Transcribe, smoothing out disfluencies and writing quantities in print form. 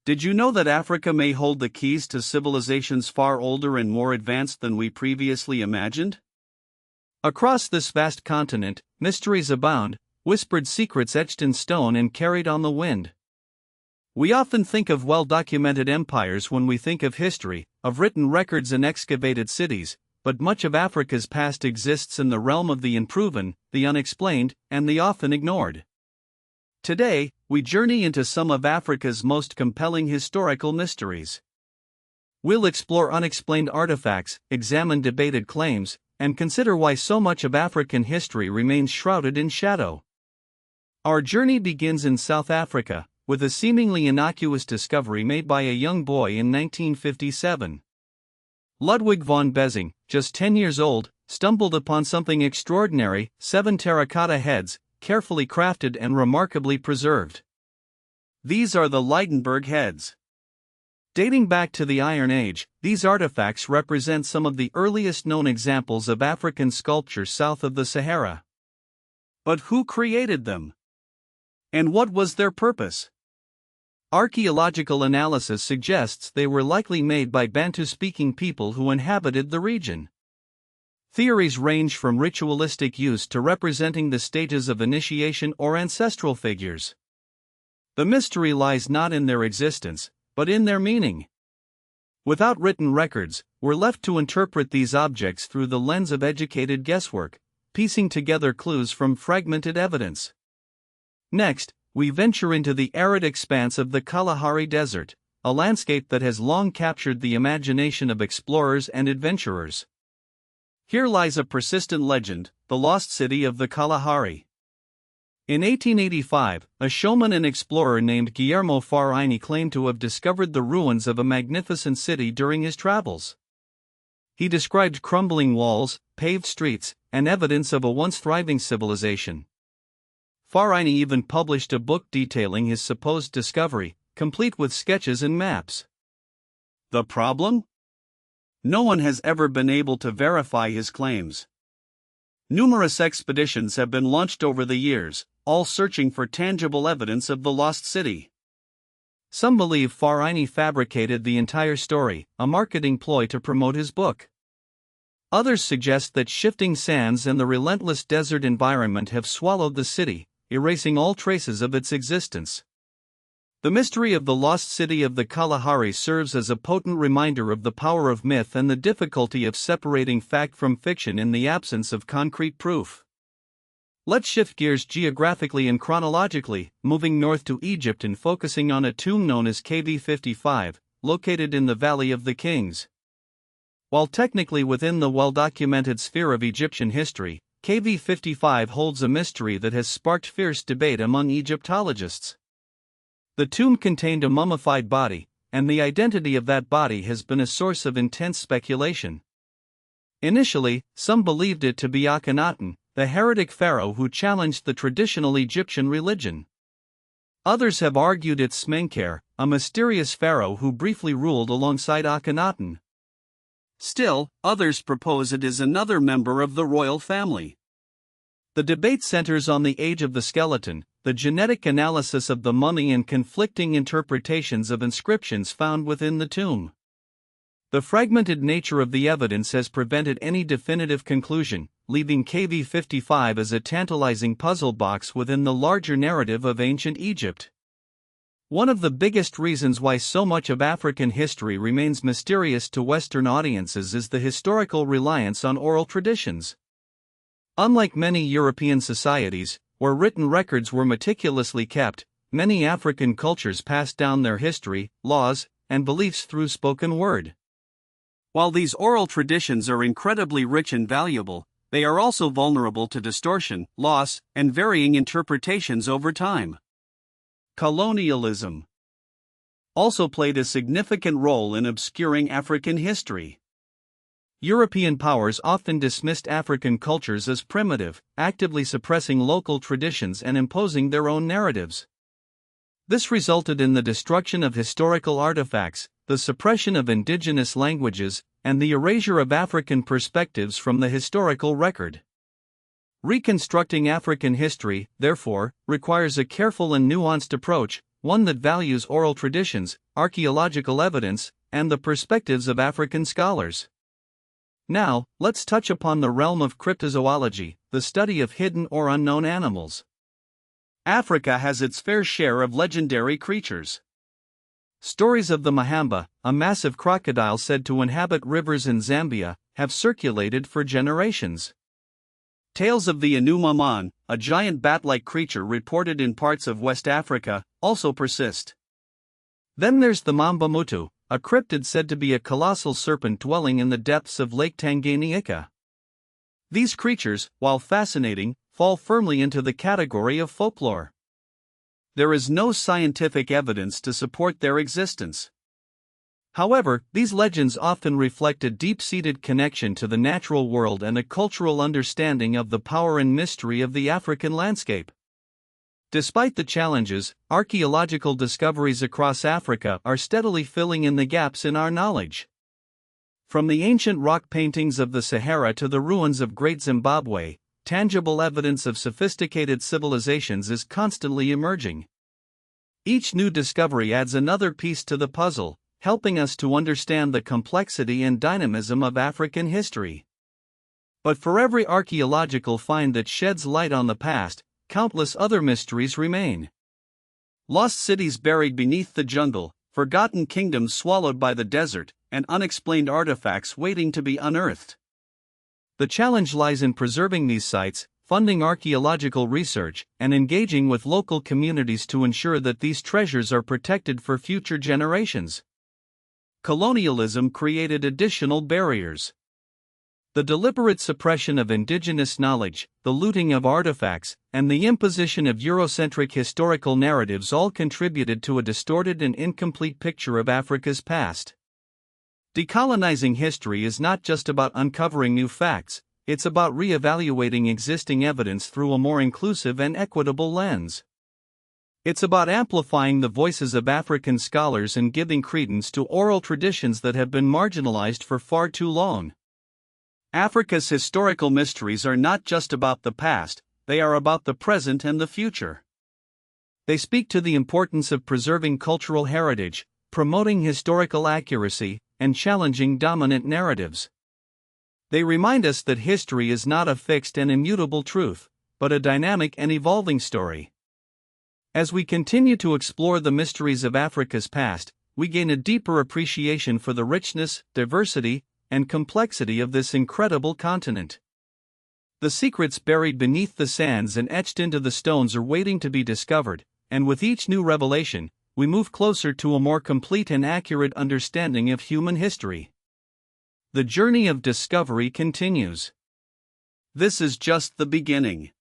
Did you know that Africa may hold the keys to civilizations far older and more advanced than we previously imagined? Across this vast continent, mysteries abound, whispered secrets etched in stone and carried on the wind. We often think of well-documented empires when we think of history, of written records and excavated cities, but much of Africa's past exists in the realm of the unproven, the unexplained, and the often ignored. Today, we journey into some of Africa's most compelling historical mysteries. We'll explore unexplained artifacts, examine debated claims, and consider why so much of African history remains shrouded in shadow. Our journey begins in South Africa, with a seemingly innocuous discovery made by a young boy in 1957. Ludwig von Bezing, just 10 years old, stumbled upon something extraordinary: 7 terracotta heads, carefully crafted and remarkably preserved. These are the Lydenburg Heads. Dating back to the Iron Age, these artifacts represent some of the earliest known examples of African sculpture south of the Sahara. But who created them? And what was their purpose? Archaeological analysis suggests they were likely made by Bantu-speaking people who inhabited the region. Theories range from ritualistic use to representing the stages of initiation or ancestral figures. The mystery lies not in their existence, but in their meaning. Without written records, we're left to interpret these objects through the lens of educated guesswork, piecing together clues from fragmented evidence. Next, we venture into the arid expanse of the Kalahari Desert, a landscape that has long captured the imagination of explorers and adventurers. Here lies a persistent legend, the lost city of the Kalahari. In 1885, a showman and explorer named Guillermo Faraini claimed to have discovered the ruins of a magnificent city during his travels. He described crumbling walls, paved streets, and evidence of a once thriving civilization. Faraini even published a book detailing his supposed discovery, complete with sketches and maps. The problem? No one has ever been able to verify his claims. Numerous expeditions have been launched over the years, all searching for tangible evidence of the lost city. Some believe Faraini fabricated the entire story, a marketing ploy to promote his book. Others suggest that shifting sands and the relentless desert environment have swallowed the city, erasing all traces of its existence. The mystery of the lost city of the Kalahari serves as a potent reminder of the power of myth and the difficulty of separating fact from fiction in the absence of concrete proof. Let's shift gears geographically and chronologically, moving north to Egypt and focusing on a tomb known as KV55, located in the Valley of the Kings. While technically within the well-documented sphere of Egyptian history, KV55 holds a mystery that has sparked fierce debate among Egyptologists. The tomb contained a mummified body, and the identity of that body has been a source of intense speculation. Initially, some believed it to be Akhenaten, the heretic pharaoh who challenged the traditional Egyptian religion. Others have argued it's Smenkhare, a mysterious pharaoh who briefly ruled alongside Akhenaten. Still, others propose it is another member of the royal family. The debate centers on the age of the skeleton, the genetic analysis of the mummy, and conflicting interpretations of inscriptions found within the tomb. The fragmented nature of the evidence has prevented any definitive conclusion, leaving KV55 as a tantalizing puzzle box within the larger narrative of ancient Egypt. One of the biggest reasons why so much of African history remains mysterious to Western audiences is the historical reliance on oral traditions. Unlike many European societies, where written records were meticulously kept, many African cultures passed down their history, laws, and beliefs through spoken word. While these oral traditions are incredibly rich and valuable, they are also vulnerable to distortion, loss, and varying interpretations over time. Colonialism also played a significant role in obscuring African history. European powers often dismissed African cultures as primitive, actively suppressing local traditions and imposing their own narratives. This resulted in the destruction of historical artifacts, the suppression of indigenous languages, and the erasure of African perspectives from the historical record. Reconstructing African history, therefore, requires a careful and nuanced approach, one that values oral traditions, archaeological evidence, and the perspectives of African scholars. Now, let's touch upon the realm of cryptozoology, the study of hidden or unknown animals. Africa has its fair share of legendary creatures. Stories of the Mahamba, a massive crocodile said to inhabit rivers in Zambia, have circulated for generations. Tales of the Inumaman, a giant bat-like creature reported in parts of West Africa, also persist. Then there's the Mamba Mutu, a cryptid said to be a colossal serpent dwelling in the depths of Lake Tanganyika. These creatures, while fascinating, fall firmly into the category of folklore. There is no scientific evidence to support their existence. However, these legends often reflect a deep-seated connection to the natural world and a cultural understanding of the power and mystery of the African landscape. Despite the challenges, archaeological discoveries across Africa are steadily filling in the gaps in our knowledge. From the ancient rock paintings of the Sahara to the ruins of Great Zimbabwe, tangible evidence of sophisticated civilizations is constantly emerging. Each new discovery adds another piece to the puzzle, helping us to understand the complexity and dynamism of African history. But for every archaeological find that sheds light on the past, countless other mysteries remain. Lost cities buried beneath the jungle, forgotten kingdoms swallowed by the desert, and unexplained artifacts waiting to be unearthed. The challenge lies in preserving these sites, funding archaeological research, and engaging with local communities to ensure that these treasures are protected for future generations. Colonialism created additional barriers. The deliberate suppression of indigenous knowledge, the looting of artifacts, and the imposition of Eurocentric historical narratives all contributed to a distorted and incomplete picture of Africa's past. Decolonizing history is not just about uncovering new facts, it's about re-evaluating existing evidence through a more inclusive and equitable lens. It's about amplifying the voices of African scholars and giving credence to oral traditions that have been marginalized for far too long. Africa's historical mysteries are not just about the past, they are about the present and the future. They speak to the importance of preserving cultural heritage, promoting historical accuracy, and challenging dominant narratives. They remind us that history is not a fixed and immutable truth, but a dynamic and evolving story. As we continue to explore the mysteries of Africa's past, we gain a deeper appreciation for the richness, diversity, and complexity of this incredible continent. The secrets buried beneath the sands and etched into the stones are waiting to be discovered, and with each new revelation, we move closer to a more complete and accurate understanding of human history. The journey of discovery continues. This is just the beginning.